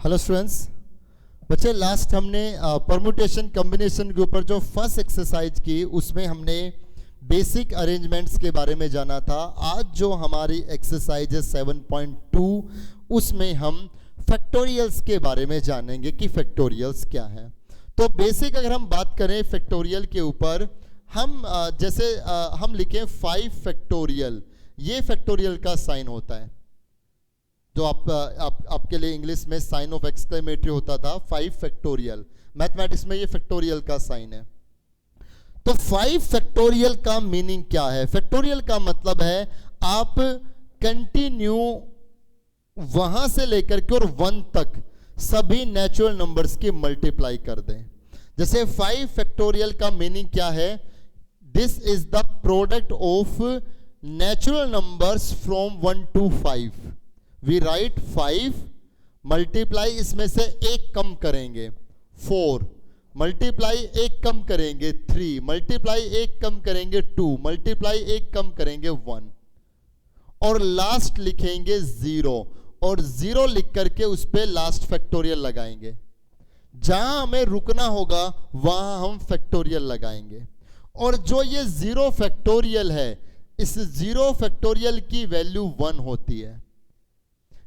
Hello students. बच्चे last हमने permutation combination के ऊपर जो फर्स्ट एक्सरसाइज की उसमें हमने बेसिक अरेंजमेंट्स के बारे में जाना था। आज जो हमारी एक्सरसाइज है 7.2 उसमें हम फैक्टोरियल्स के बारे में जानेंगे कि फैक्टोरियल्स क्या है। तो बेसिक अगर हम बात करें फैक्टोरियल के ऊपर, हम जैसे हम लिखें 5 फैक्टोरियल, ये फैक्टोरियल का साइन होता है जो आपके लिए इंग्लिश में साइन ऑफ एक्सक्लेमेटरी होता था 5 फैक्टोरियल। मैथमेटिक्स में ये फैक्टोरियल का साइन है। तो 5 फैक्टोरियल का मीनिंग क्या है? फैक्टोरियल का मतलब है आप कंटिन्यू वहां से लेकर के और 1 तक सभी नेचुरल नंबर्स की मल्टीप्लाई कर दें। जैसे 5 फैक्टोरियल का मीनिंग क्या है? This is the product of natural numbers from 1 to 5। We write 5 multiply, इसमें से एक कम करेंगे 4, मल्टीप्लाई एक कम करेंगे 3, मल्टीप्लाई एक कम करेंगे 2, मल्टीप्लाई एक कम करेंगे 1 और लास्ट लिखेंगे 0 और 0 लिख करके उस पर लास्ट फैक्टोरियल लगाएंगे। जहां हमें रुकना होगा वहां हम फैक्टोरियल लगाएंगे। और जो ये 0 फैक्टोरियल है, इस 0 फैक्टोरियल की वैल्यू 1 होती है।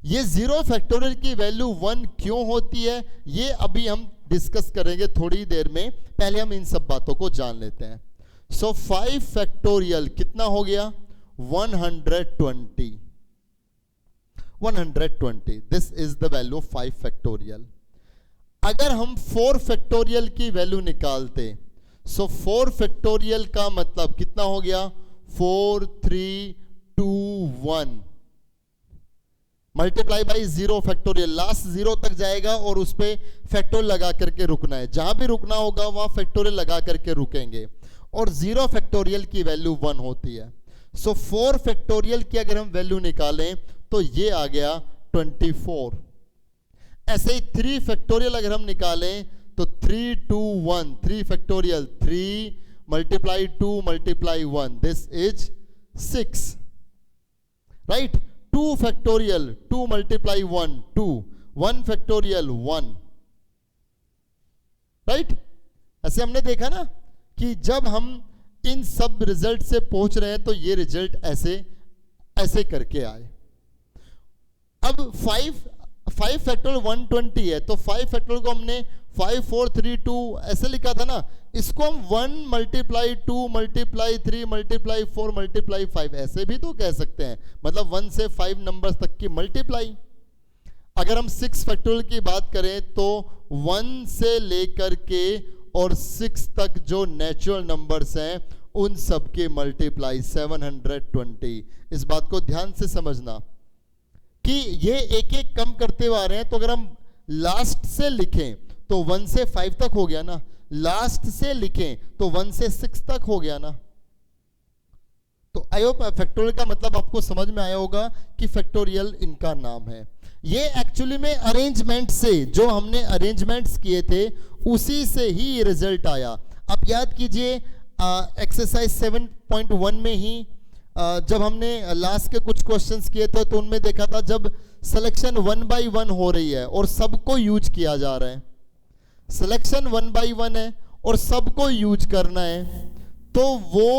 ये 0 फैक्टोरियल की वैल्यू 1 क्यों होती है ये अभी हम डिस्कस करेंगे थोड़ी देर में। पहले हम इन सब बातों को जान लेते हैं। सो 5 फैक्टोरियल कितना हो गया? 120। 120, this is the value of 5 factorial. अगर हम 4 फैक्टोरियल की वैल्यू निकालते, सो 4 फैक्टोरियल का मतलब कितना हो गया? 4 3 2 1 मल्टीप्लाई बाई 0 फैक्टोरियल, लास्ट 0 तक जाएगा और उस पर फैक्टोरियल लगा करके रुकना है। जहां भी रुकना होगा वहां फैक्टोरियल लगा करके रुकेंगे और 0 फैक्टोरियल की वैल्यू 1 होती है। सो 4 फैक्टोरियल की अगर हम वैल्यू निकालें तो ये आ गया 24। ऐसे ही 3 फैक्टोरियल अगर हम निकालें तो 3 2 1, 3 factorial 3 multiply 2 multiply 1, this is 6, right. 2 factorial 2 multiply 1 2, 1 factorial 1, right. ऐसे हमने देखा ना कि जब हम इन सब रिजल्ट से पहुंच रहे हैं तो ये रिजल्ट ऐसे ऐसे करके आए। अब 5 फैक्टोरियल 120 है तो 5 फैक्टोरियल को हमने 5 4 3 2 ऐसे लिखा था ना, इसको हम 1 मल्टीप्लाई 2 मल्टीप्लाई 3 मल्टीप्लाई 4 मल्टीप्लाई 5 ऐसे भी तो कह सकते हैं। मतलब 1 से 5 नंबर्स तक की मल्टीप्लाई। अगर हम 6 फैक्टोरियल की बात करें तो 1 से लेकर के और 6 तक जो नेचुरल नंबर्स हैं उन सब की मल्टीप्लाई 720। इस बात को ध्यान से समझना कि ये एक एक कम करते हुए आ रहे हैं। तो अगर हम लास्ट से लिखें तो 1 से 5 तक हो गया ना, लास्ट से लिखें तो 1 से 6 तक हो गया ना। तो आई होप फैक्टोरियल का मतलब आपको समझ में आया होगा कि फैक्टोरियल इनका नाम है। ये एक्चुअली में अरेंजमेंट से, जो हमने अरेंजमेंट्स किए थे उसी से ही रिजल्ट आया। अब याद कीजिए एक्सरसाइज 7.1 में ही जब हमने लास्ट के कुछ क्वेश्चंस किए थे तो उनमें देखा था जब सिलेक्शन 1 by 1 हो रही है और सबको यूज किया जा रहा है, सिलेक्शन 1 by 1 है और सबको यूज करना है, तो वो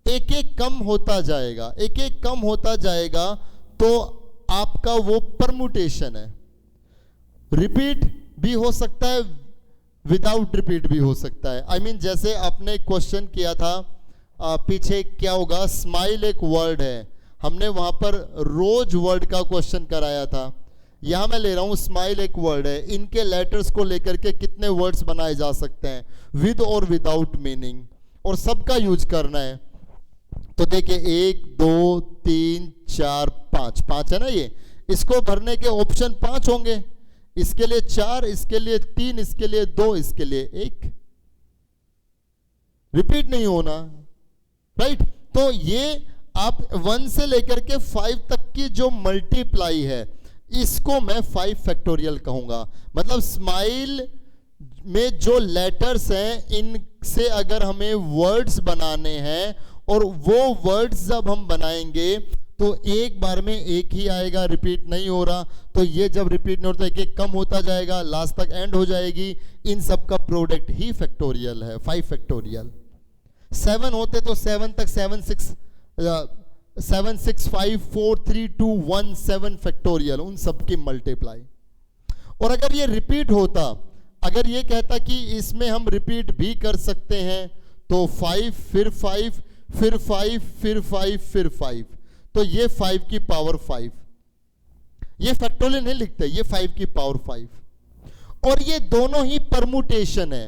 एक एक कम होता जाएगा, एक एक कम होता जाएगा। तो आपका वो परमुटेशन है। रिपीट भी हो सकता है, विदाउट रिपीट भी हो सकता है। आई मीन जैसे आपने क्वेश्चन किया था पीछे, क्या होगा? स्माइल एक वर्ड है, हमने वहां पर रोज वर्ड का क्वेश्चन कराया था। यहां मैं ले रहा हूं स्माइल एक वर्ड है, इनके लेटर्स को लेकर के कितने वर्ड्स बनाए जा सकते हैं विद और विदाउट मीनिंग, और सबका यूज करना है। तो देखिए 1 2 3 4 5, 5 है ना ये, इसको भरने के ऑप्शन 5 होंगे। इसके लिए 4, इसके लिए 3, इसके लिए 2, इसके लिए 1। रिपीट नहीं होना, राइट। तो ये आप 1 से लेकर के 5 तक की जो मल्टीप्लाई है इसको मैं 5 फैक्टोरियल कहूंगा। मतलब स्माइल में जो लेटर्स हैं इनसे अगर हमें वर्ड्स बनाने हैं और वो वर्ड्स जब हम बनाएंगे तो एक बार में एक ही आएगा, रिपीट नहीं हो रहा। तो ये जब रिपीट नहीं होता एक एक कम होता जाएगा, लास्ट तक एंड हो जाएगी। इन सब का प्रोडक्ट ही फैक्टोरियल है, 5 फैक्टोरियल। 7 होते तो 7 तक 7 6 5 4 3 2 1 7 फैक्टोरियल, उन सब की मल्टीप्लाई। और अगर ये रिपीट होता, अगर ये कहता कि इसमें हम रिपीट भी कर सकते हैं, तो 5 फिर 5 फिर 5 फिर 5 फिर 5, तो ये 5 की पावर 5, ये फैक्टोरियल नहीं लिखते, ये 5 की पावर 5। और ये दोनों ही परमुटेशन है।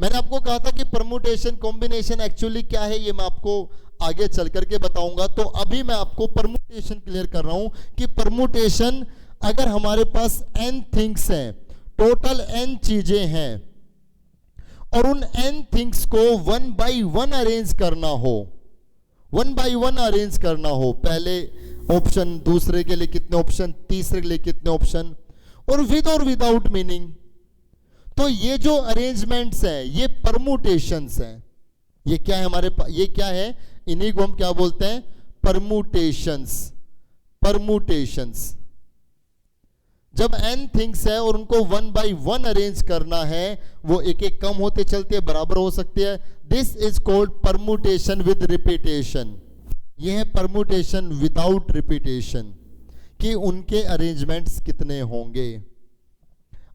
मैंने आपको कहा था कि परमुटेशन कॉम्बिनेशन एक्चुअली क्या है, ये मैं आपको आगे चल करके बताऊंगा। तो अभी मैं आपको परमुटेशन क्लियर कर रहा हूं कि परमुटेशन, अगर हमारे पास n थिंग्स हैं, टोटल n चीजें हैं, और उन n थिंग्स को 1 बाई 1 अरेंज करना हो, 1 बाई 1 अरेंज करना हो, पहले ऑप्शन, दूसरे के लिए कितने ऑप्शन, तीसरे के लिए कितने ऑप्शन, और विद और विदाउट मीनिंग, तो ये जो अरेंजमेंट्स हैं ये परमुटेशंस हैं। ये क्या है हमारे पास, ये क्या है, इन्हीं को हम क्या बोलते हैं, परमुटेशंस। परमुटेशंस जब n थिंग्स है और उनको 1 बाई 1 अरेंज करना है, वो एक एक कम होते चलते बराबर हो सकते हैं। This is called permutation with repetition. ये है परमुटेशन विदाउट रिपीटेशन, कि उनके अरेंजमेंट्स कितने होंगे।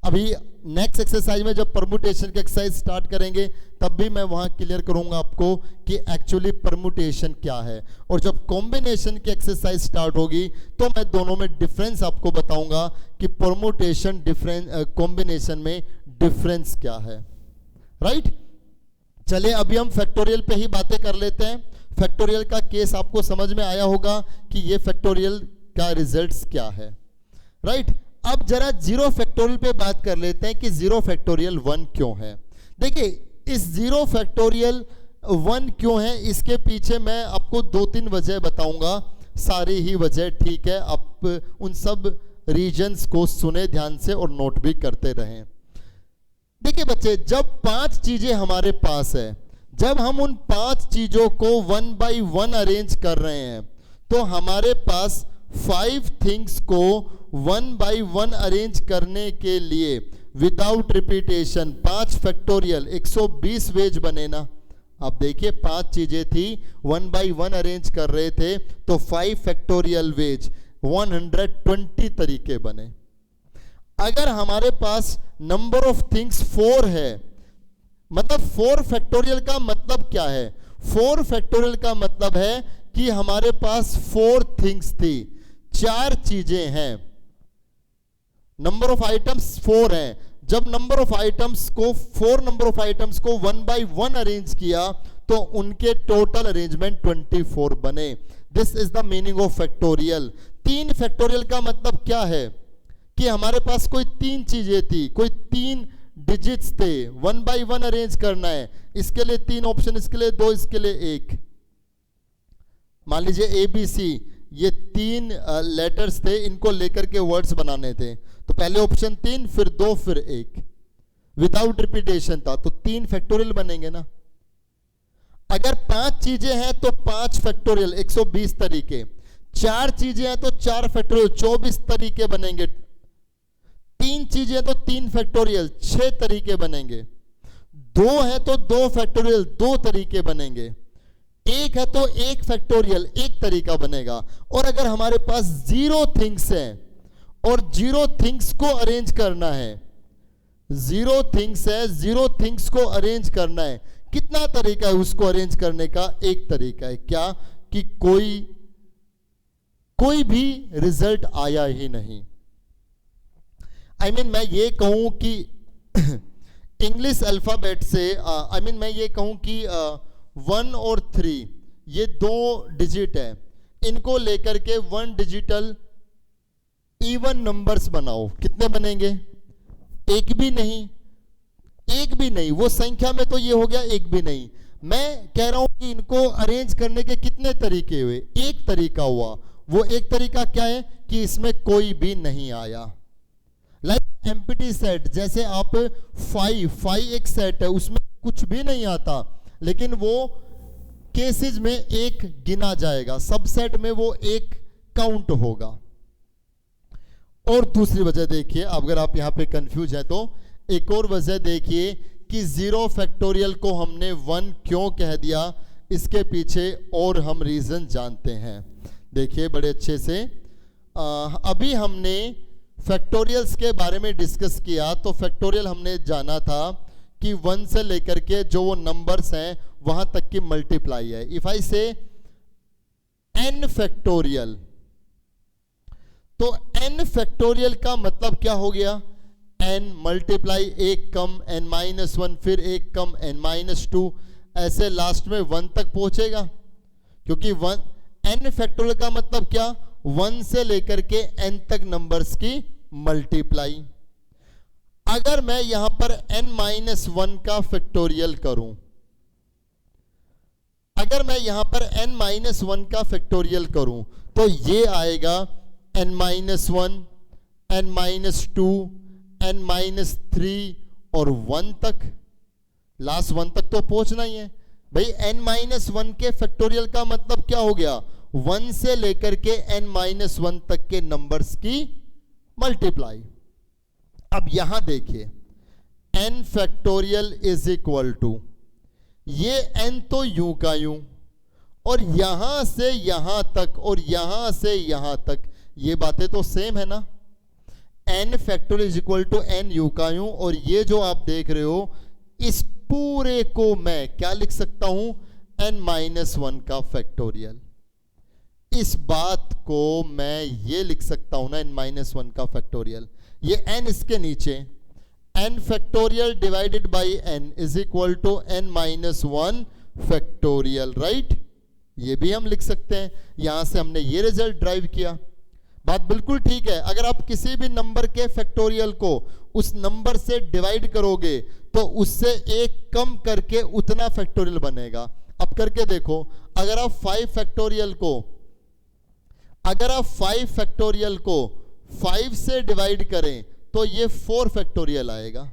अभी नेक्स्ट एक्सरसाइज में जब परमुटेशन की एक्सरसाइज स्टार्ट करेंगे, तब भी मैं वहां क्लियर करूंगा आपको कि एक्चुअली परमुटेशन क्या है। और जब कॉम्बिनेशन की एक्सरसाइज स्टार्ट होगी, तो मैं दोनों में डिफरेंस आपको बताऊंगा कि परमुटेशन डिफरेंस, कॉम्बिनेशन में डिफरेंस क्या है। राइट, चलिए अभी हम फैक्टोरियल पे ही बातें कर लेते हैं। फैक्टोरियल का केस आपको समझ में आया होगा कि ये फैक्टोरियल का रिजल्ट्स क्या है। राइट, अब जरा जीरो फैक्टोरियल पे बात कर लेते हैं कि जीरो फैक्टोरियल 1 क्यों है। देखिए, इस जीरो फैक्टोरियल 1 क्यों है, इसके पीछे मैं आपको 2-3 वजह बताऊंगा। सारी ही वजह ठीक है, आप उन सब रीजंस को सुने ध्यान से और नोट भी करते रहें। देखिए बच्चे, जब 5 चीजें हमारे पास है, जब हम उन 5 चीजों को 1 बाई 1 अरेंज कर रहे हैं, तो हमारे पास 5 थिंग्स को 1 बाई 1 अरेंज करने के लिए विदाउट रिपीटेशन 5 फैक्टोरियल 120 वेज बने ना। आप देखिए, 5 चीजें थी, 1 बाई 1 अरेंज कर रहे थे, तो 5 फैक्टोरियल वेज 120 तरीके बने। अगर हमारे पास नंबर ऑफ थिंग्स 4 है, मतलब 4 फैक्टोरियल का मतलब क्या है, 4 फैक्टोरियल का मतलब है कि हमारे पास 4 थिंग्स थी, 4 चीजें हैं, नंबर ऑफ आइटम्स 4 हैं। जब नंबर ऑफ आइटम्स को 4 नंबर ऑफ आइटम्स को 1 बाई 1 अरेंज किया, तो उनके टोटल अरेंजमेंट 24 बने। This is the meaning of factorial. 3 factorial का मतलब क्या है कि हमारे पास कोई 3 चीजें थी, कोई 3 डिजिट्स थे, 1 बाई 1 अरेंज करना है, इसके लिए 3 ऑप्शन, इसके लिए 2, इसके लिए 1। मान लीजिए ABC, ये 3 लेटर्स थे, इनको लेकर के वर्ड्स बनाने थे, तो पहले ऑप्शन 3, फिर 2, फिर 1, विदाउट रिपीटेशन था, तो 3 फैक्टोरियल बनेंगे ना। अगर 5 चीजें हैं तो 5 फैक्टोरियल 120 तरीके, 4 चीजें हैं तो 4 फैक्टोरियल 24 तरीके बनेंगे, 3 चीजें तो 3 फैक्टोरियल 6 तरीके बनेंगे, 2 है तो 2 फैक्टोरियल 2 तरीके बनेंगे, 1 है तो 1 फैक्टोरियल 1 तरीका बनेगा। और अगर हमारे पास 0 थिंग्स है और 0 थिंग्स को अरेंज करना है, 0 थिंग्स है, 0 थिंग्स को अरेंज करना है, कितना तरीका है उसको अरेंज करने का, 1 तरीका है। क्या कि कोई भी रिजल्ट आया ही नहीं। मैं ये कहूं कि इंग्लिश अल्फाबेट से मैं ये कहूं कि 1 और 3 ये 2 डिजिट है, इनको लेकर के 1 डिजिटल इवन नंबर्स बनाओ, कितने बनेंगे? 1 भी नहीं, 1 भी नहीं, वो संख्या में तो ये हो गया 1 भी नहीं। मैं कह रहा हूं कि इनको अरेंज करने के कितने तरीके हुए, 1 तरीका हुआ। वो 1 तरीका क्या है कि इसमें कोई भी नहीं आया। लाइक एम्प्टी सेट, जैसे आप 5 एक सेट है, उसमें कुछ भी नहीं आता, लेकिन वो केसेस में एक गिना जाएगा, सबसेट में वो एक काउंट होगा। और दूसरी वजह देखिए, अगर आप यहां पे कंफ्यूज है तो एक और वजह देखिए कि 0 फैक्टोरियल को हमने 1 क्यों कह दिया, इसके पीछे और हम रीजन जानते हैं। देखिए बड़े अच्छे से, अभी हमने फैक्टोरियल्स के बारे में डिस्कस किया। तो फैक्टोरियल हमने जाना था कि 1 से लेकर के जो वो नंबर्स हैं वहां तक की मल्टीप्लाई है। इफ आई से n फैक्टोरियल, तो n फैक्टोरियल का मतलब क्या हो गया, n मल्टीप्लाई एक कम n-1, फिर एक कम n-2, ऐसे लास्ट में 1 तक पहुंचेगा। क्योंकि n फैक्टोरियल का मतलब क्या, 1 से लेकर के n तक नंबर्स की मल्टीप्लाई। अगर मैं यहां पर n-1 का फैक्टोरियल करूं, अगर मैं यहां पर n-1 का फैक्टोरियल करूं तो ये आएगा n-1, n-2, n-3 और 1 तक, लास्ट 1 तक तो पहुंचना ही है भाई। n-1 के फैक्टोरियल का मतलब क्या हो गया, 1 से लेकर के n-1 तक के नंबर्स की मल्टीप्लाई। अब यहां देखिए n factorial is equal to, ये n तो यूं का यूं, और यहां से यहां तक और यहां से यहां तक, ये बातें तो सेम है ना। n factorial is equal to n यूं का यूं, और ये जो आप देख रहे हो इस पूरे को मैं क्या लिख सकता हूं, n-1 का फैक्टोरियल। इस बात को मैं ये लिख सकता हूं ना, n-1 का फैक्टोरियल। ये n इसके नीचे, n factorial divided by n is equal to n-1 factorial, right. ये भी हम लिख सकते हैं, यहां से हमने ये रिजल्ट ड्राइव किया। बात बिल्कुल ठीक है। अगर आप किसी भी नंबर के फैक्टोरियल को उस नंबर से डिवाइड करोगे तो उससे एक कम करके उतना फैक्टोरियल बनेगा। अब करके देखो, अगर आप 5 फैक्टोरियल को 5 से डिवाइड करें तो ये 4 फैक्टोरियल आएगा।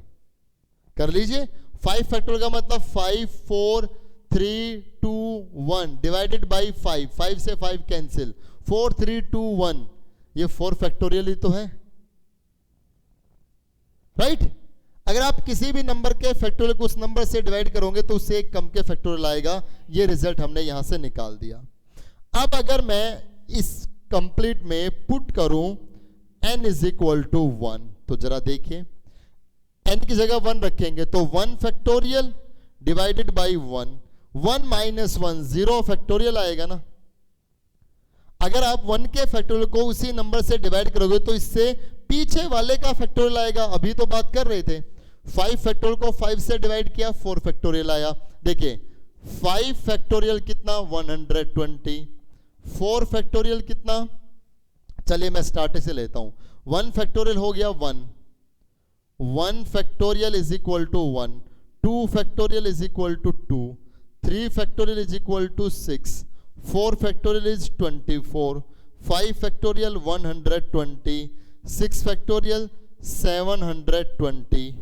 कर लीजिए, 5 फैक्टोरियल का मतलब 5, 4, 3, 2, 1 डिवाइडेड बाई 5, 5 से 5 कैंसिल, 4, 3, 2, 1, ये 4 फैक्टोरियल ही तो है, राइट। अगर आप किसी भी नंबर के फैक्टोरियल को उस नंबर से डिवाइड करोगे तो उससे एक कम के फैक्टोरियल आएगा। ये रिजल्ट हमने यहां से निकाल दिया। अब अगर मैं इस कंप्लीट में पुट करूं n इज इक्वल टू 1, तो जरा देखिए, n की जगह 1 रखेंगे तो 1 फैक्टोरियल डिवाइडेड बाई 1, 1-1 0 फैक्टोरियल आएगा ना। अगर आप 1 के फैक्टोरियल को उसी नंबर से डिवाइड करोगे तो इससे पीछे वाले का फैक्टोरियल आएगा। अभी तो बात कर रहे थे, 5 फैक्टोरियल को 5 से डिवाइड किया, 4 फैक्टोरियल आया। देखिए 5 फैक्टोरियल कितना, 120, 4 फैक्टोरियल कितना, चलिए मैं स्टार्ट से लेता हूं। 1 फैक्टोरियल हो गया 1 factorial is equal to 1, 2 factorial is equal to 2, 3 factorial is equal to 6, 4 factorial is 24, 5 factorial 120, 6 factorial 720।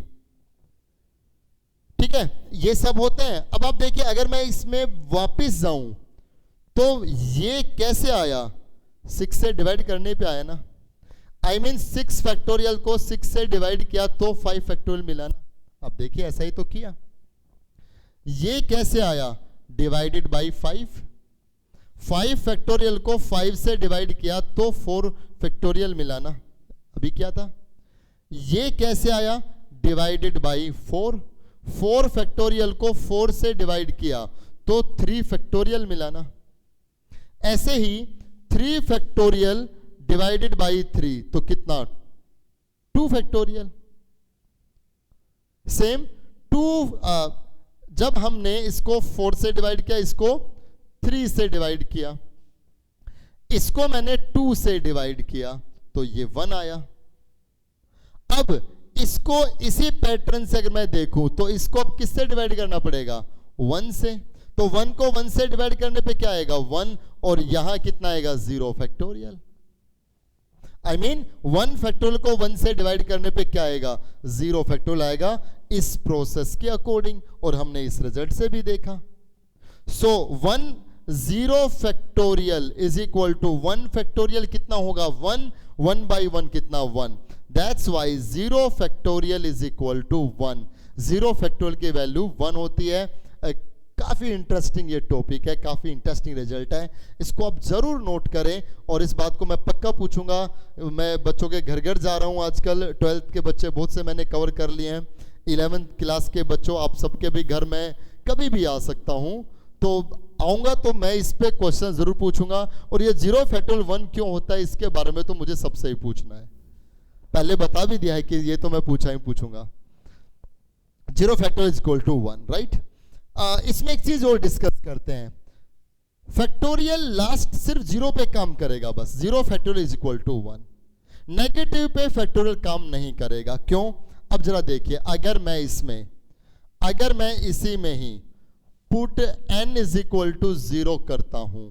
ठीक है, ये सब होते हैं। अब आप देखिए, अगर मैं इसमें वापस जाऊं तो ये कैसे आया, 6 से डिवाइड करने पे आया ना। आई मीन 6 फैक्टोरियल को 6 से डिवाइड किया तो 5 फैक्टोरियल मिला ना। अब देखिए ऐसा ही तो किया। ये कैसे आया, डिवाइडेड बाई 5। 5 फैक्टोरियल को 5 से डिवाइड किया तो 4 फैक्टोरियल मिला ना। अभी क्या था, ये कैसे आया, डिवाइडेड बाई 4। 4 फैक्टोरियल को 4 से डिवाइड किया तो 3 फैक्टोरियल मिला ना। ऐसे ही 3 फैक्टोरियल डिवाइडेड बाई 3 तो कितना, 2 फैक्टोरियल। सेम 2 जब हमने इसको 4 से डिवाइड किया, इसको 3 से डिवाइड किया, इसको मैंने 2 से डिवाइड किया तो ये 1 आया। अब इसको इसी पैटर्न से अगर मैं देखूं तो इसको अब किससे डिवाइड करना पड़ेगा, 1 से। तो 1 को 1 से डिवाइड करने पे क्या आएगा, 1, और यहां कितना आएगा, 0 फैक्टोरियल। आई मीन 1 फैक्टोरियल को 1 से डिवाइड करने पे क्या आएगा, 0 फैक्टोरियल आएगा, इस प्रोसेस के अकॉर्डिंग। और हमने इस रिजल्ट से भी देखा। So 10 factorial is equal to 1 factorial कितना होगा 1, 1 बाई 1 कितना 1, that's why 0 factorial is equal to 1, 0 factorial की वैल्यू 1 होती है। काफ़ी इंटरेस्टिंग ये टॉपिक है, काफ़ी इंटरेस्टिंग रिजल्ट है, इसको आप ज़रूर नोट करें। और इस बात को मैं पक्का पूछूंगा, मैं बच्चों के घर घर जा रहा हूँ आजकल, 12th के बच्चे बहुत से मैंने कवर कर लिए हैं, 11th क्लास के बच्चों आप सबके भी घर में कभी भी आ सकता हूँ, तो आऊँगा तो मैं इस पर क्वेश्चन ज़रूर पूछूंगा। और ये 0 फैक्टोरियल 1 क्यों होता है इसके बारे में तो मुझे सबसे ही पूछना है, पहले बता भी दिया है कि ये तो मैं पूछूंगा। 0 factorial is equal to 1, right. इसमें एक चीज और डिस्कस करते हैं, फैक्टोरियल लास्ट सिर्फ 0 पे काम करेगा बस, 0 factorial is equal to 1, negative पे फैक्टोरियल काम नहीं करेगा। क्यों? अब जरा देखिए, अगर मैं इसी में ही put n is equal to 0 करता हूं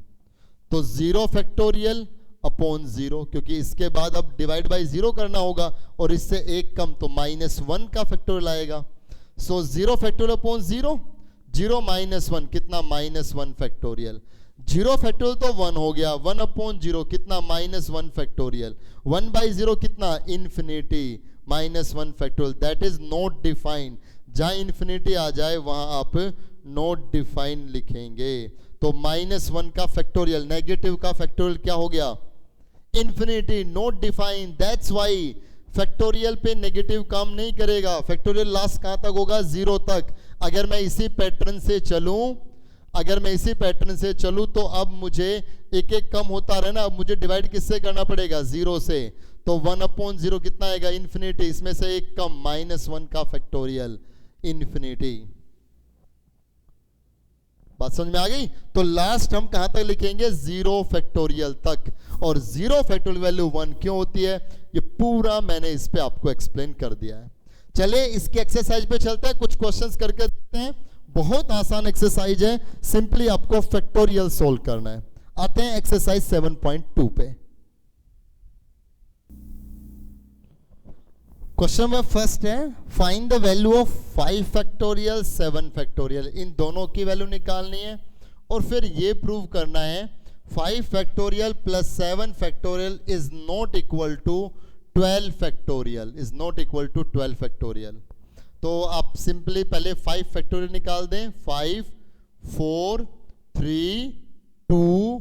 तो 0 फैक्टोरियल अपॉन 0, क्योंकि इसके बाद अब डिवाइड बाय 0 करना होगा और इससे एक कम तो -1 का फैक्टोरियल आएगा। सो 0 फैक्टोरियल अपॉन 0, 0 माइनस 1 कितना -1 फैक्टोरियल, 0 फैक्टोरियल तो 1 हो गया, 1 अपॉन 0 कितना -1 फैक्टोरियल, 1 बाई 0 कितना infinity, -1 factorial, that is not defined. जहां इन्फिनिटी आ जाए वहां आप नॉट डिफाइंड लिखेंगे। तो -1 का फैक्टोरियल, नेगेटिव का फैक्टोरियल क्या हो गया infinity, not defined, that's why factorial पे नेगेटिव काम नहीं करेगा, फैक्टोरियल लास्ट कहां तक होगा 0 तक। अगर मैं इसी पैटर्न से चलूं तो अब मुझे एक एक कम होता रहे ना, अब मुझे डिवाइड किससे करना पड़ेगा 0 से, तो 1 अपॉन 0 कितना आएगा इन्फिनिटी, इसमें से एक कम -1 का फैक्टोरियल इन्फिनिटी। बात समझ में आ गई? तो लास्ट हम कहां तक लिखेंगे 0 फैक्टोरियल तक, और 0 फैक्टोरियल वैल्यू 1 क्यों होती है ये पूरा मैंने इस पे आपको एक्सप्लेन कर दिया है। चलिए इसके एक्सरसाइज पे चलते हैं, कुछ क्वेश्चंस करके देखते हैं। बहुत आसान एक्सरसाइज है, सिंपली आपको फैक्टोरियल सोल्व करना है। आते हैं एक्सरसाइज 7.2 पे। क्वेश्चन नंबर फर्स्ट है, find the value of 5 factorial 7 factorial. इन दोनों की वैल्यू निकालनी है और फिर ये प्रूव करना है 5 factorial plus 7 factorial is not equal to 12 factorial, is not equal to 12 factorial. तो आप सिंपली पहले 5 फैक्टोरियल निकाल दें, 5 4 3 2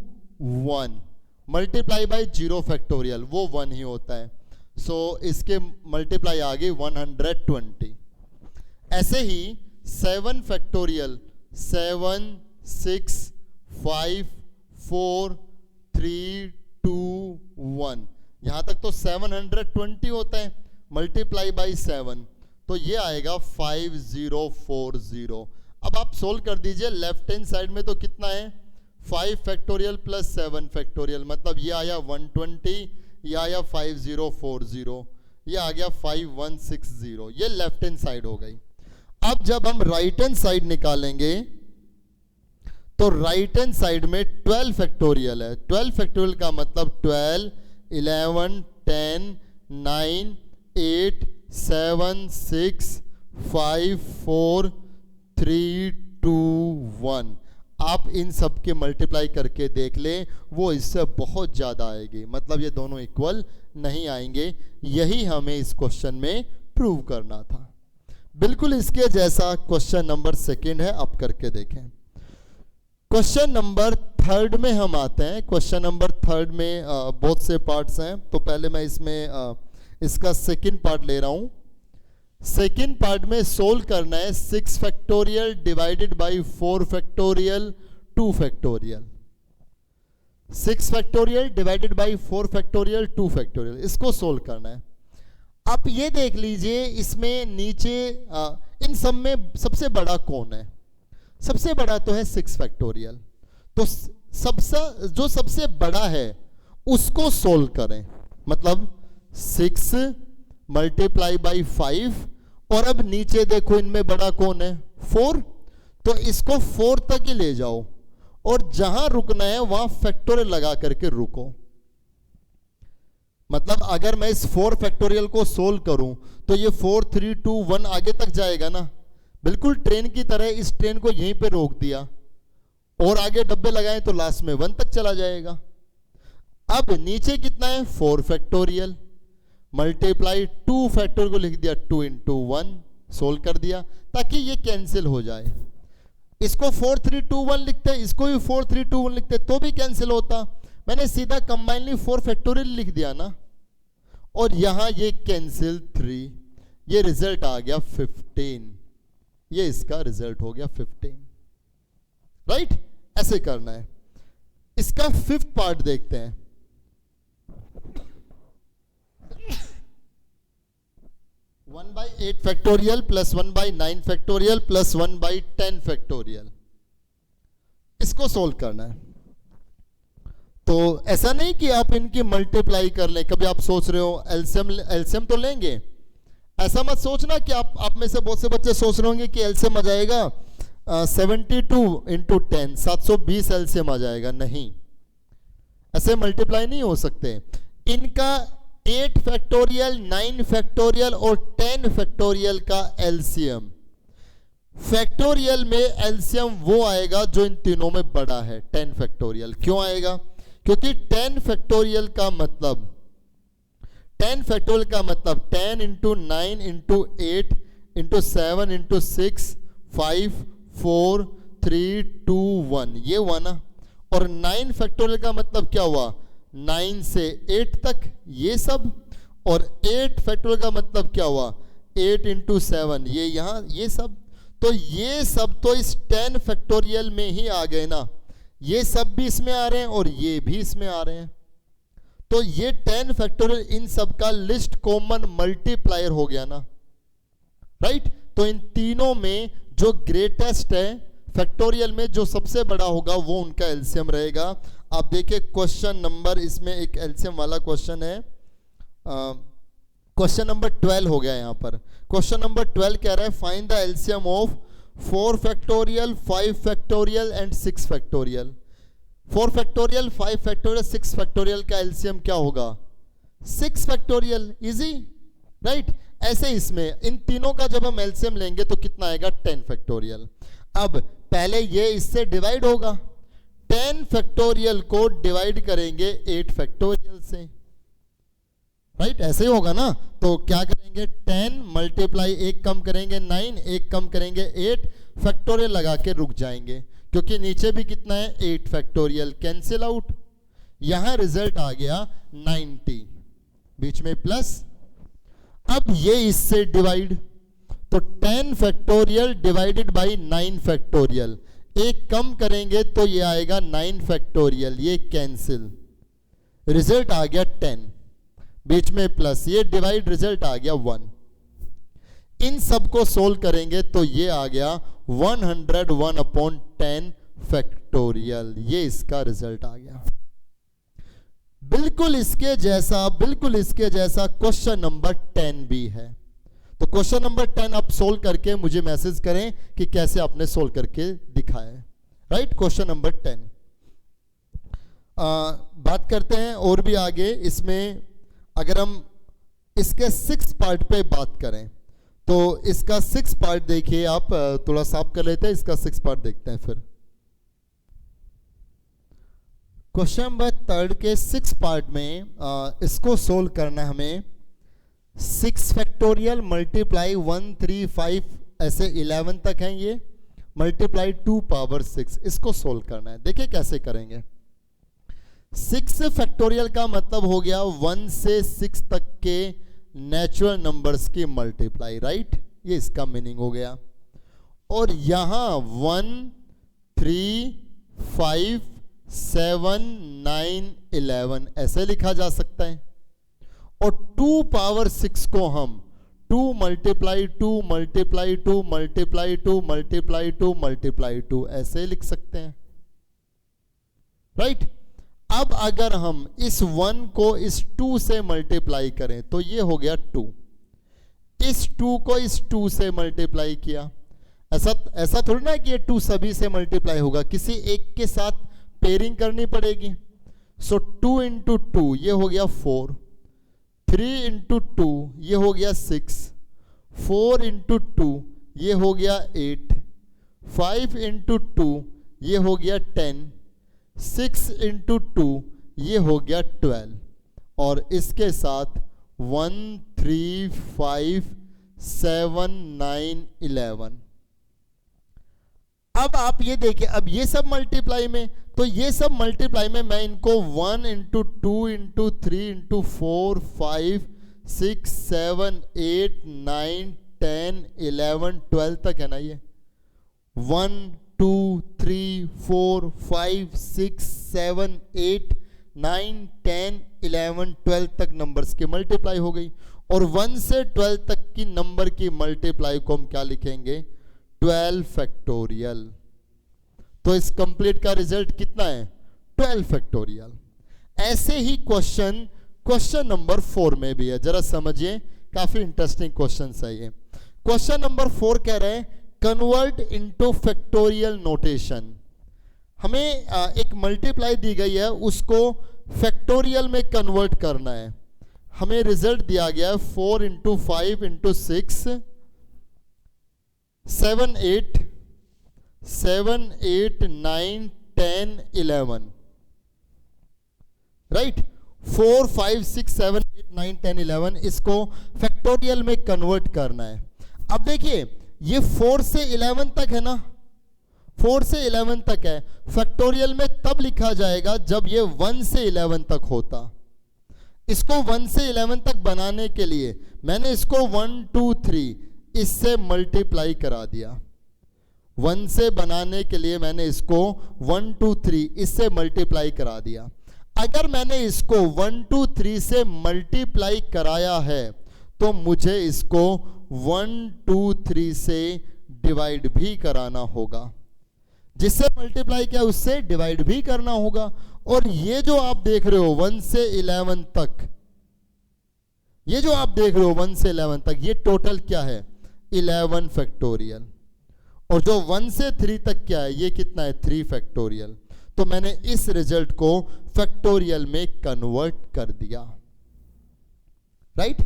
1 मल्टीप्लाई बाय 0 फैक्टोरियल, वो 1 ही होता है। सो इसके मल्टीप्लाई आ गई 120। ऐसे ही 7 फैक्टोरियल 7 6 5 4 3 2 1, यहां तक तो 720 होता है, मल्टीप्लाई बाई 7 तो ये आएगा 5040। अब आप सोल्व कर दीजिए, लेफ्ट हैंड साइड में तो कितना है 5 फैक्टोरियल प्लस 7 फैक्टोरियल, मतलब ये आया 120, ये आया 5040, ये आ गया 5160, ये लेफ्ट हैंड साइड हो गई। अब जब हम राइट हैंड साइड निकालेंगे तो राइट हैंड साइड में 12 फैक्टोरियल है, 12 फैक्टोरियल का मतलब 12 11 10 9 8 7 6 5 4 3 2 1। आप इन सब के मल्टीप्लाई करके देख लें, वो इससे बहुत ज़्यादा आएगी, मतलब ये दोनों इक्वल नहीं आएंगे। यही हमें इस क्वेश्चन में प्रूव करना था। बिल्कुल इसके जैसा क्वेश्चन नंबर 2 है, आप करके देखें। क्वेश्चन नंबर 3 में हम आते हैं। क्वेश्चन नंबर 3 में बहुत से पार्ट्स हैं, तो पहले मैं इसमें इसका सेकंड पार्ट ले रहा हूं। सेकंड पार्ट में सोल्व करना है 6 factorial divided by 4 factorial 2 factorial, 6 factorial divided by 4 factorial 2 factorial, इसको सोल्व करना है। आप ये देख लीजिए, इसमें नीचे इन सब में सबसे बड़ा कौन है? सबसे बड़ा तो है 6 फैक्टोरियल, तो जो सबसे बड़ा है उसको सोल्व करें, मतलब 6 मल्टीप्लाई बाई 5, और अब नीचे देखो इनमें बड़ा कौन है 4, तो इसको 4 तक ही ले जाओ और जहां रुकना है वहां फैक्टोरियल लगा करके रुको। मतलब अगर मैं इस 4 फैक्टोरियल को सोल्व करूं तो ये 4 3 2 1 आगे तक जाएगा ना, बिल्कुल ट्रेन की तरह इस ट्रेन को यहीं पे रोक दिया और आगे डब्बे लगाएं तो लास्ट में 1 तक चला जाएगा। अब नीचे कितना है 4 फैक्टोरियल मल्टीप्लाई 2 फैक्टोरियल को लिख दिया 2 इंटू 1, सोल्व कर दिया ताकि ये कैंसिल हो जाए। इसको 4 3 2 1 लिखते हैं, इसको भी 4 3 2 1 लिखते तो भी कैंसिल होता। मैंने सीधा कंबाइनली 4 फैक्टोरियल लिख दिया ना, और यहां ये कैंसिल 3, ये रिजल्ट आ गया 15, ये इसका रिजल्ट हो गया 15, राइट। ऐसे करना है। इसका 5th पार्ट देखते हैं। 1/8 factorial plus 1/9 factorial plus 1/10 factorial, इसको सोल्व करना है। तो ऐसा नहीं कि आप इनकी मल्टीप्लाई कर लें। कभी आप सोच रहे हो एलसीएम तो लेंगे, ऐसा मत सोचना कि आप में से बहुत से बच्चे सोच रहे होंगे कि एलसीएम आ जाएगा 72 इंटू 10, 720 एलसीएम आ जाएगा। नहीं, ऐसे मल्टीप्लाई नहीं हो सकते। इनका 8 फैक्टोरियल 9 फैक्टोरियल और 10 फैक्टोरियल का एलसीएम, फैक्टोरियल में एलसीएम वो आएगा जो इन तीनों में बड़ा है, 10 फैक्टोरियल। क्यों आएगा? क्योंकि 10 फैक्टोरियल का मतलब 10 इंटू 9 इंटू 8 इंटू 7 इंटू 6 5 4 3 2 1, ये हुआ ना। और 9 फैक्टोरियल का मतलब क्या हुआ? 9 से 8 तक ये सब, और 8 फैक्टोरियल का मतलब क्या हुआ? 8 इंटू 7, ये यहाँ ये सब। तो ये सब तो इस 10 फैक्टोरियल में ही आ गए ना, ये सब भी इसमें आ रहे हैं और ये भी इसमें आ रहे हैं। तो ये 10 फैक्टोरियल इन सब का लिस्ट कॉमन मल्टीप्लायर हो गया ना, राइट। तो इन तीनों में जो ग्रेटेस्ट है फैक्टोरियल में, जो सबसे बड़ा होगा वो उनका एलसीएम रहेगा। आप देखिए क्वेश्चन नंबर, इसमें एक एलसीएम वाला क्वेश्चन है, क्वेश्चन नंबर 12 हो गया यहाँ पर। क्वेश्चन नंबर 12 कह रहा है find the LCM of 4 factorial 5 factorial and 6 factorial. 4 factorial 5 factorial 6 factorial का एलसीएम क्या होगा? 6 फैक्टोरियल। Easy, right. ऐसे इसमें इन तीनों का जब हम एलसीएम लेंगे तो कितना आएगा? 10 फैक्टोरियल। अब पहले ये इससे डिवाइड होगा, 10 फैक्टोरियल को डिवाइड करेंगे 8 फैक्टोरियल से, राइट। ऐसे ही होगा ना। तो क्या करेंगे? 10 मल्टीप्लाई 1 कम करेंगे 9, 1 कम करेंगे 8, फैक्टोरियल लगा के रुक जाएंगे, क्योंकि नीचे भी कितना है? 8 फैक्टोरियल, कैंसिल आउट। यहां रिजल्ट आ गया 90, बीच में प्लस। अब ये इससे डिवाइड, तो 10 फैक्टोरियल डिवाइडेड बाई 9 फैक्टोरियल, एक कम करेंगे तो ये आएगा 9 फैक्टोरियल, ये कैंसिल, रिजल्ट आ गया 10, बीच में प्लस, ये डिवाइड, रिजल्ट आ गया 1। इन सब को सोल्व करेंगे तो ये आ गया 101/10 फैक्टोरियल, ये इसका रिजल्ट आ गया। बिल्कुल इसके जैसा क्वेश्चन नंबर 10 भी है। तो क्वेश्चन नंबर 10 आप सोल्व करके मुझे मैसेज करें कि कैसे आपने सोल्व करके दिखाया है, राइट। क्वेश्चन नंबर 10 बात करते हैं और भी आगे। इसमें अगर हम इसके 6 पार्ट पे बात करें तो इसका 6 पार्ट देखिए आप, थोड़ा साफ कर लेते हैं, इसका 6 पार्ट देखते हैं फिर। क्वेश्चन नंबर 3 के 6 पार्ट में इसको सोल्व करना है हमें। 6 फैक्टोरियल मल्टीप्लाई 1 3 5 ऐसे 11 तक हैं ये, मल्टीप्लाई 2 पावर 6, इसको सोल्व करना है। देखिए कैसे करेंगे। 6 फैक्टोरियल का मतलब हो गया 1 से 6 तक के नेचुरल नंबर्स की मल्टीप्लाई, राइट। ये इसका मीनिंग हो गया। और यहां 1 3 5 7 9 11 ऐसे लिखा जा सकता है। और 2 पावर 6 को हम 2 multiply 2 multiply 2 multiply 2 multiply 2 multiply 2 ऐसे लिख सकते हैं, राइट। अब अगर हम इस 1 को इस 2 से मल्टीप्लाई करें तो ये हो गया 2, इस 2 को इस 2 से मल्टीप्लाई किया। ऐसा थोड़ी ना कि ये 2 सभी से मल्टीप्लाई होगा, किसी एक के साथ पेयरिंग करनी पड़ेगी। सो 2 इंटू 2 ये हो गया 4, 3 इंटू 2 ये हो गया 6, 4 इंटू 2 ये हो गया 8, 5 इंटू 2 ये हो गया 10, 6 इंटू 2 ये हो गया 12, और इसके साथ 1 3 5 7 9 11। अब आप ये देखिए, अब ये सब मल्टीप्लाई में, तो ये सब मल्टीप्लाई में मैं इनको 1 इंटू 2 इंटू 3 इंटू 4 5 6 7 8 9 10 11 12 तक है ना, ये 1 2 3 4 5 6 7 8 9 10 11 12 तक नंबर्स की मल्टीप्लाई हो गई। और 1 से 12 तक की नंबर की मल्टीप्लाई को हम क्या लिखेंगे? 12 फैक्टोरियल। तो इस कंप्लीट का रिजल्ट कितना है? 12 फैक्टोरियल। ऐसे ही क्वेश्चन नंबर 4 में भी है, जरा समझिए, काफी इंटरेस्टिंग क्वेश्चन है ये। क्वेश्चन नंबर 4 कह रहे हैं कन्वर्ट इनटू फैक्टोरियल नोटेशन। हमें एक मल्टीप्लाई दी गई है, उसको फैक्टोरियल में कन्वर्ट करना है। हमें रिजल्ट दिया गया है 4 इंटू 5 इंटू 6 7 8 9 10 11, राइट। 4 5 6 7 8 9 10 11 इसको फैक्टोरियल में कन्वर्ट करना है। अब देखिए ये 4 से 11 तक है ना, 4 से 11 तक है। फैक्टोरियल में तब लिखा जाएगा जब ये 1 से 11 तक होता। इसको 1 से 11 तक बनाने के लिए मैंने इसको 1 2 3 इससे मल्टीप्लाई करा दिया। 1 से बनाने के लिए मैंने इसको 1 2 3 इससे मल्टीप्लाई करा दिया। अगर मैंने इसको 1 2 3 से मल्टीप्लाई कराया है तो मुझे इसको 1 2 3 से डिवाइड भी कराना होगा। जिससे मल्टीप्लाई किया उससे डिवाइड भी करना होगा। और ये जो आप देख रहे हो 1 से 11 तक, ये जो आप देख रहे हो 1 से 11 तक, ये टोटल क्या है? 11 फैक्टोरियल। और जो 1 से 3 तक क्या है? ये कितना है? 3 फैक्टोरियल। तो मैंने इस रिजल्ट को फैक्टोरियल में कन्वर्ट कर दिया, राइट।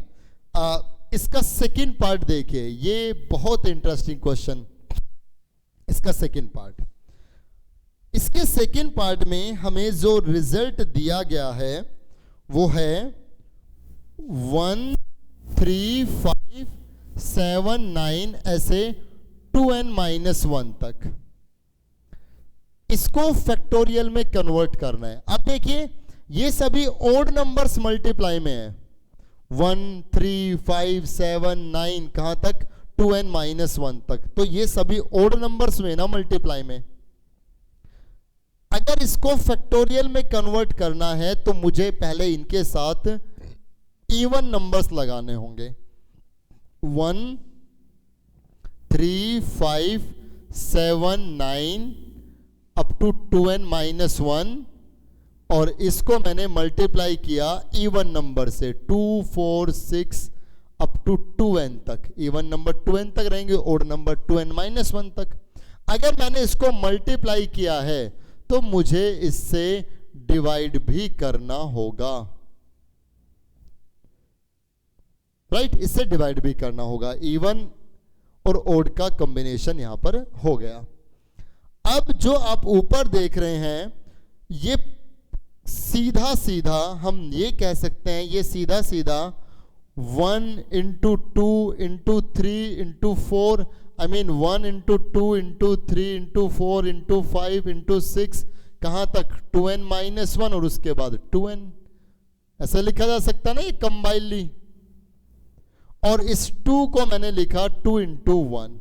इसका सेकंड पार्ट देखिए, ये बहुत इंटरेस्टिंग क्वेश्चन। इसका सेकंड पार्ट, इसके सेकंड पार्ट में हमें जो रिजल्ट दिया गया है वो है 1 3 5 7 9 ऐसे 2n-1 तक। इसको फैक्टोरियल में कन्वर्ट करना है। अब देखिए ये सभी ओड नंबर्स मल्टीप्लाई में है। 1 3 5 7 9 कहां तक? 2n-1 तक। तो ये सभी ओड नंबर्स में ना मल्टीप्लाई में। अगर इसको फैक्टोरियल में कन्वर्ट करना है तो मुझे पहले इनके साथ इवन नंबर्स लगाने होंगे। 1 3 5 7 9 अप टू 2n-1, और इसको मैंने मल्टीप्लाई किया इवन नंबर से 2 4 6 अप टू 2n तक। इवन नंबर 2n तक रहेंगे, ओड नंबर 2n-1 तक। अगर मैंने इसको मल्टीप्लाई किया है तो मुझे इससे डिवाइड भी करना होगा, राइट। इससे डिवाइड भी करना होगा। इवन और ओड का कॉम्बिनेशन यहां पर हो गया। अब जो आप ऊपर देख रहे हैं ये सीधा सीधा हम ये कह सकते हैं, ये सीधा सीधा 1 into 2 into 3 into 4, I mean 1 into 2 into 3 into 4 into 5 into 6 कहां तक? 2n-1 और उसके बाद 2n। ऐसा लिखा जा सकता ना ये कंबाइनली। और इस 2 को मैंने लिखा 2 इंटू 1,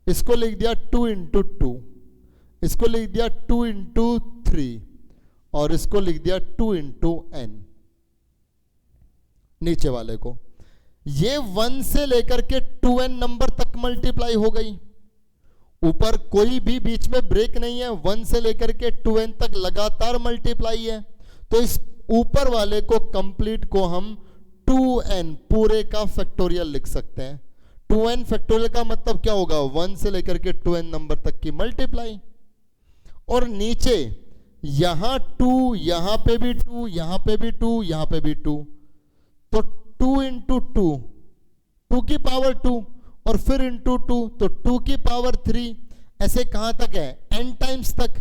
इसको लिख दिया 2 इंटू 2, इसको लिख दिया 2 इंटू 3 और इसको लिख दिया 2 इंटू n। नीचे वाले को ये 1 से लेकर के 2n नंबर तक मल्टीप्लाई हो गई। ऊपर कोई भी बीच में ब्रेक नहीं है, 1 से लेकर के 2n तक लगातार मल्टीप्लाई है। तो इस ऊपर वाले को कंप्लीट को हम 2n पूरे का फैक्टोरियल लिख सकते हैं। 2n फैक्टोरियल का मतलब क्या होगा? 1 से लेकर के 2n नंबर तक की मल्टीप्लाई। और नीचे यहां 2, यहां पे भी 2, यहां पे भी 2, यहां पे भी 2, तो 2 इंटू 2, 2 की पावर 2 और फिर इंटू 2, तो 2 की पावर 3। ऐसे कहां तक है? n टाइम्स तक,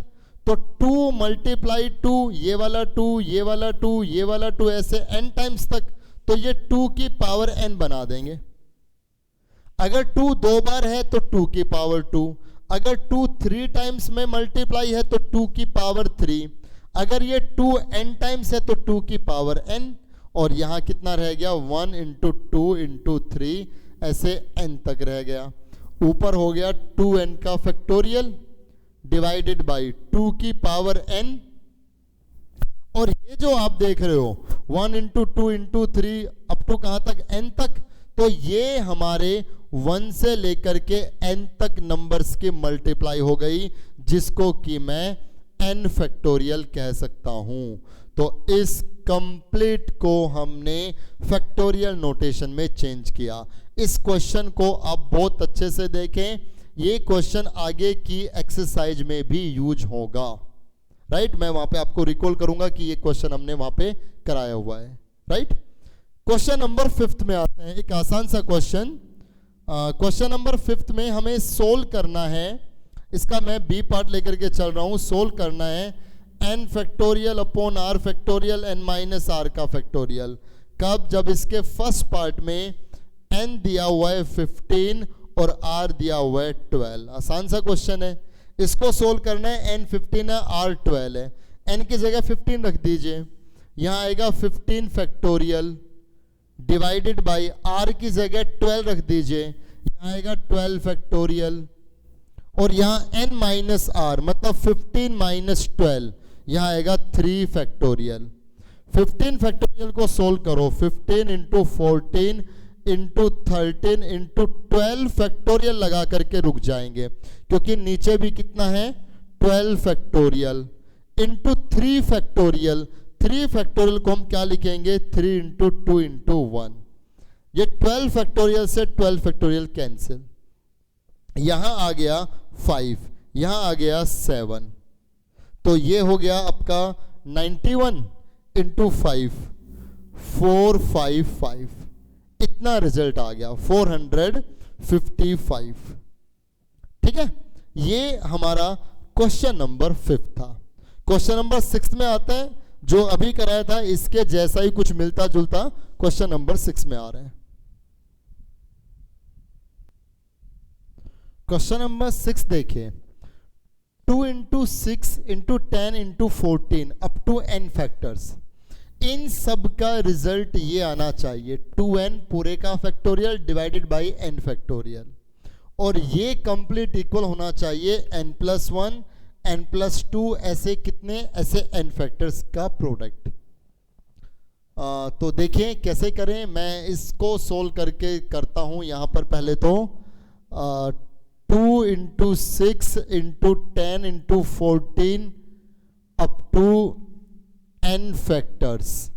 तो 2 मल्टीप्लाई 2, ये वाला 2, ये वाला 2, ये वाला 2, ऐसे n टाइम्स तक, तो ये 2 की पावर n बना देंगे। अगर 2 दो बार है तो 2 की पावर 2, अगर 2 3 टाइम्स में मल्टीप्लाई है तो 2 की पावर 3, अगर ये 2 n टाइम्स है तो 2 की पावर n, और यहां कितना रह गया 1 इंटू 2 इंटू 3, ऐसे n तक रह गया। ऊपर हो गया 2n का फैक्टोरियल डिवाइडेड बाई 2 की पावर n, और ये जो आप देख रहे हो 1 इंटू 2 इंटू 3 अप टू कहां तक n तक, तो ये हमारे 1 से लेकर के n तक नंबर्स की मल्टीप्लाई हो गई, जिसको कि मैं n फैक्टोरियल कह सकता हूं। तो इस कंप्लीट को हमने फैक्टोरियल नोटेशन में चेंज किया। इस क्वेश्चन को आप बहुत अच्छे से देखें, ये क्वेश्चन आगे की एक्सरसाइज में भी यूज होगा, राइट। मैं वहां पे आपको रिकॉल करूंगा कि ये क्वेश्चन हमने वहां पे कराया हुआ है, राइट। क्वेश्चन नंबर 5 में आते हैं, एक आसान सा क्वेश्चन। क्वेश्चन नंबर 5 में हमें सोल्व करना है, इसका मैं बी पार्ट लेकर के चल रहा हूं। सोल्व करना है n factorial upon r factorial n minus r का फैक्टोरियल। कब? जब इसके फर्स्ट पार्ट में n दिया हुआ है 15 और r दिया हुआ है 12। आसान सा क्वेश्चन है, इसको सोल्व करना है। n 15 है, r 12 है, n की जगह 15 रख दीजिए, यहां आएगा 15 फैक्टोरियल डिवाइडेड बाई r की जगह 12 रख दीजिए, यहां आएगा 12 फैक्टोरियल, और यहां n माइनस r मतलब 15 माइनस 12, यहां आएगा 3 फैक्टोरियल। 15 फैक्टोरियल को सोल्व करो, 15 इंटू 14 इंटू 13 इंटू 12 फैक्टोरियल लगा करके रुक जाएंगे, क्योंकि नीचे भी कितना है 12 फैक्टोरियल इंटू 3 फैक्टोरियल। 3 फैक्टोरियल को हम क्या लिखेंगे 3 इंटू 2 इंटू 1। ये 12 फैक्टोरियल से 12 फैक्टोरियल कैंसिल, यहां आ गया 5, यहां आ गया 7, तो ये हो गया आपका 91 इंटू 5 455, इतना रिजल्ट आ गया 455। ठीक है, ये हमारा क्वेश्चन नंबर 5 था। क्वेश्चन नंबर 6 में आता है, जो अभी कराया था इसके जैसा ही कुछ मिलता जुलता क्वेश्चन नंबर 6 में आ रहा है। क्वेश्चन नंबर 6 देखिए, 2 into 6 into 10 into 14 up to n factors, इन सब का रिजल्ट ये आना चाहिए 2n पूरे का factorial divided by n factorial, और ये कंप्लीट इक्वल होना चाहिए n प्लस 1 n प्लस 2, ऐसे कितने, ऐसे n फैक्टर्स का प्रोडक्ट। तो देखिए कैसे करें, मैं इसको सोल्व करके करता हूं। यहां पर पहले तो 2 into 6 into 10 into 14 up to n factors,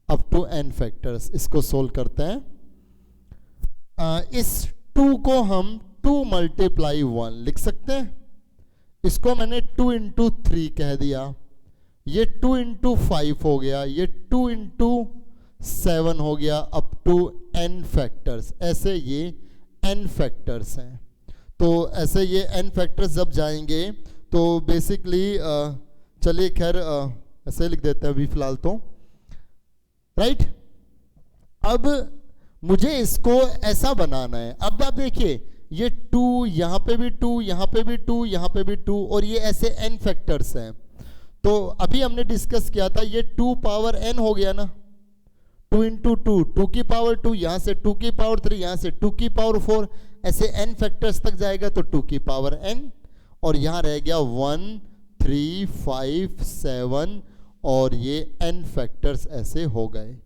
up to n factors, इसको सोल्व करते हैं। इस 2 को हम 2 मल्टीप्लाई 1 लिख सकते हैं, इसको मैंने 2 इंटू 3 कह दिया, ये 2 इंटू 5 हो गया, ये 2 इंटू 7 हो गया अप टू n फैक्टर्स, ऐसे ये n फैक्टर्स हैं। तो ऐसे ये n फैक्टर्स जब जाएंगे तो बेसिकली चलिए खैर ऐसे लिख देते हैं अभी फिलहाल तो, राइट। अब मुझे इसको ऐसा बनाना है। अब आप देखिए ये 2, यहां पे भी 2, यहां पे भी 2, यहां पे भी 2, और ये ऐसे n फैक्टर्स हैं। तो अभी हमने डिस्कस किया था ये 2 पावर n हो गया ना, 2 इंटू 2 2 की पावर 2, यहां से 2 की पावर 3, यहां से 2 की पावर 4, ऐसे n फैक्टर्स तक जाएगा तो 2 की पावर n, और यहां रह गया 1 3 5 7, और ये n फैक्टर्स ऐसे हो गए,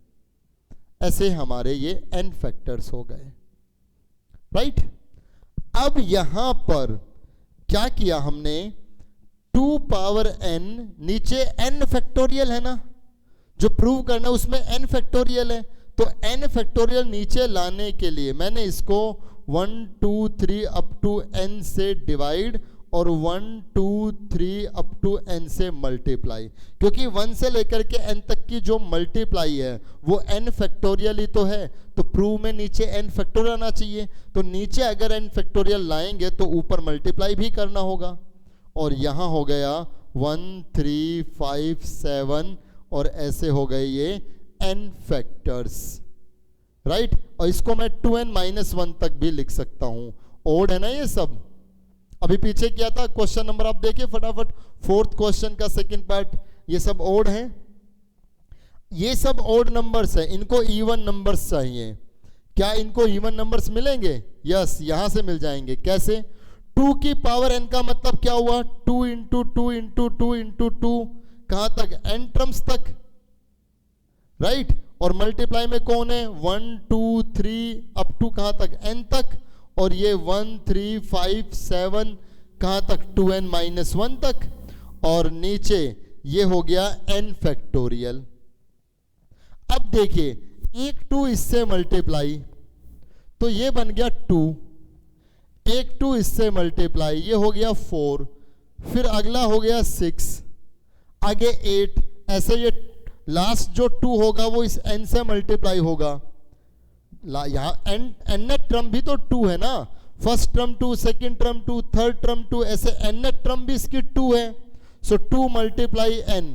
ऐसे हमारे ये n फैक्टर्स हो गए, राइट। अब यहां पर क्या किया हमने, 2 पावर n, नीचे n फैक्टोरियल है ना, जो प्रूव करना है उसमें n फैक्टोरियल है, तो n फैक्टोरियल नीचे लाने के लिए मैंने इसको 1 2 3 अप टू n से डिवाइड और 1 2 3 अप टू n से मल्टीप्लाई, क्योंकि 1 से लेकर के n तक की जो मल्टीप्लाई है वो n फैक्टोरियल ही तो है, तो प्रूव में नीचे n फैक्टोरियल आना चाहिए। तो नीचे अगर n फैक्टोरियल लाएंगे तो ऊपर मल्टीप्लाई भी करना होगा, और यहाँ हो गया 1 3 5 7 और ऐसे हो गए ये n फैक्टर्स, राइट। और इसको मैं 2n-1 तक भी लिख सकता हूं। ओड है ना ये सब। अभी पीछे क्या था क्वेश्चन नंबर, आप देखिए फटाफट, 4th क्वेश्चन का सेकंड पार्ट, ये सब ओड है, ये सब ओड नंबर्स है, इनको इवन नंबर्स चाहिए। क्या इनको इवन नंबर्स मिलेंगे? यस, यहां से मिल जाएंगे। कैसे? 2 की पावर n का मतलब क्या हुआ? 2 इंटू 2 इंटू 2 इंटू 2, कहां तक? n टर्म्स तक, राइट। और मल्टीप्लाई में कौन है? 1 2 3 अप टू कहां तक? n तक। और ये 1 3 5 7 कहां तक? 2n-1 तक। और नीचे ये हो गया n फैक्टोरियल। अब देखिए, एक 2 इससे मल्टीप्लाई तो ये बन गया 2, एक 2 इससे मल्टीप्लाई ये हो गया 4, फिर अगला हो गया 6, आगे 8, ऐसे ये लास्ट जो 2 होगा वो इस n से मल्टीप्लाई होगा। यहाँ nth टर्म भी तो 2 है ना, first term 2, second term 2, third term 2, ऐसे nth टर्म भी इसकी 2 है। सो 2 मल्टीप्लाई n,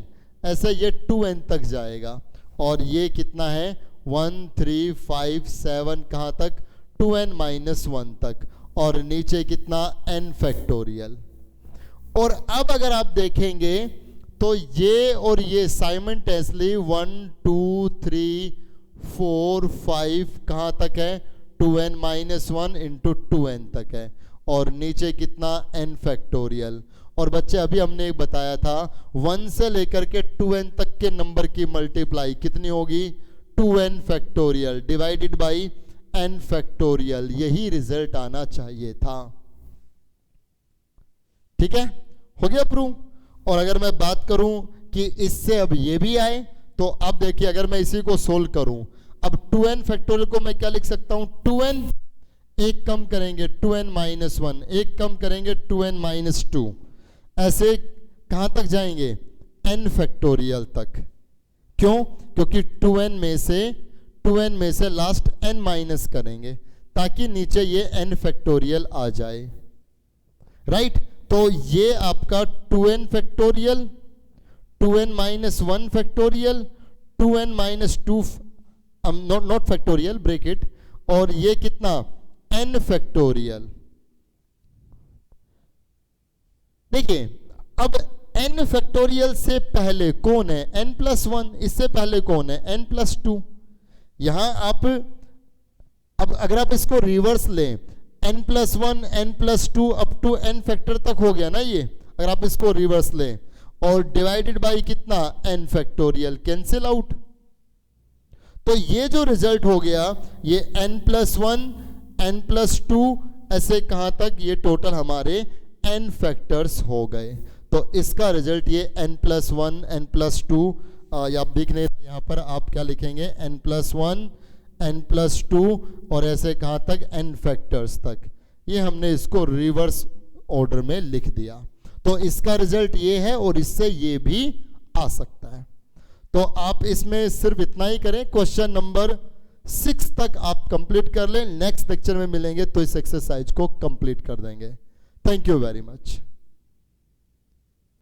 ऐसे ये 2n तक जाएगा। और ये कितना है? 1 3 5 7 कहां तक? 2n-1 तक। और नीचे कितना? n factorial. और अब अगर आप देखेंगे तो ये और ये साइमल्टेनियसली 1 2 3 4 5 कहां तक है? 2n-1 इंटू 2n तक है। और नीचे कितना? n factorial. और बच्चे अभी हमने एक बताया था 1 से लेकर के 2n तक के नंबर की मल्टीप्लाई कितनी होगी? 2n factorial divided by n factorial. यही रिजल्ट आना चाहिए था। ठीक है, हो गया प्रूव। और अगर मैं बात करूं कि इससे अब ये भी आए तो अब देखिए, अगर मैं इसी को सोल्व करूं, अब 2n फैक्टोरियल को मैं क्या लिख सकता हूं? 2n, एक कम करेंगे 2n-1, एक कम करेंगे 2n-2, ऐसे कहां तक जाएंगे? n फैक्टोरियल तक। क्यों? क्योंकि 2n में से लास्ट n माइनस करेंगे ताकि नीचे ये n फैक्टोरियल आ जाए, राइट। तो ये आपका 2n factorial, 2n-1 factorial, 2n-2 not factorial bracket, और ये कितना? n factorial. देखिए, अब n फैक्टोरियल से पहले कौन है? n+1। इससे पहले कौन है? n+2। यहां आप अब अगर आप इसको रिवर्स लें, n+1 n+2 up to n factor तक हो गया ना ये, अगर आप इसको रिवर्स लें, और डिवाइडेड बाय कितना? n factorial, cancel out. तो ये जो रिजल्ट हो गया ये n+1 n+2 ऐसे कहां तक? ये टोटल हमारे n फैक्टर्स हो गए। तो इसका रिजल्ट ये n+1 n+2, आप देख नहीं रहे यहाँ पर, आप क्या लिखेंगे? n+1 n+2 और ऐसे कहाँ तक? n फैक्टर्स तक। ये हमने इसको रिवर्स ऑर्डर में लिख दिया। तो इसका रिजल्ट ये है और इससे ये भी आ सकता है। तो आप इसमें सिर्फ इतना ही करें, क्वेश्चन नंबर 6 तक आप कंप्लीट कर लें। नेक्स्ट लेक्चर में मिलेंगे तो इस एक्सरसाइज को कंप्लीट कर देंगे। Thank you very much.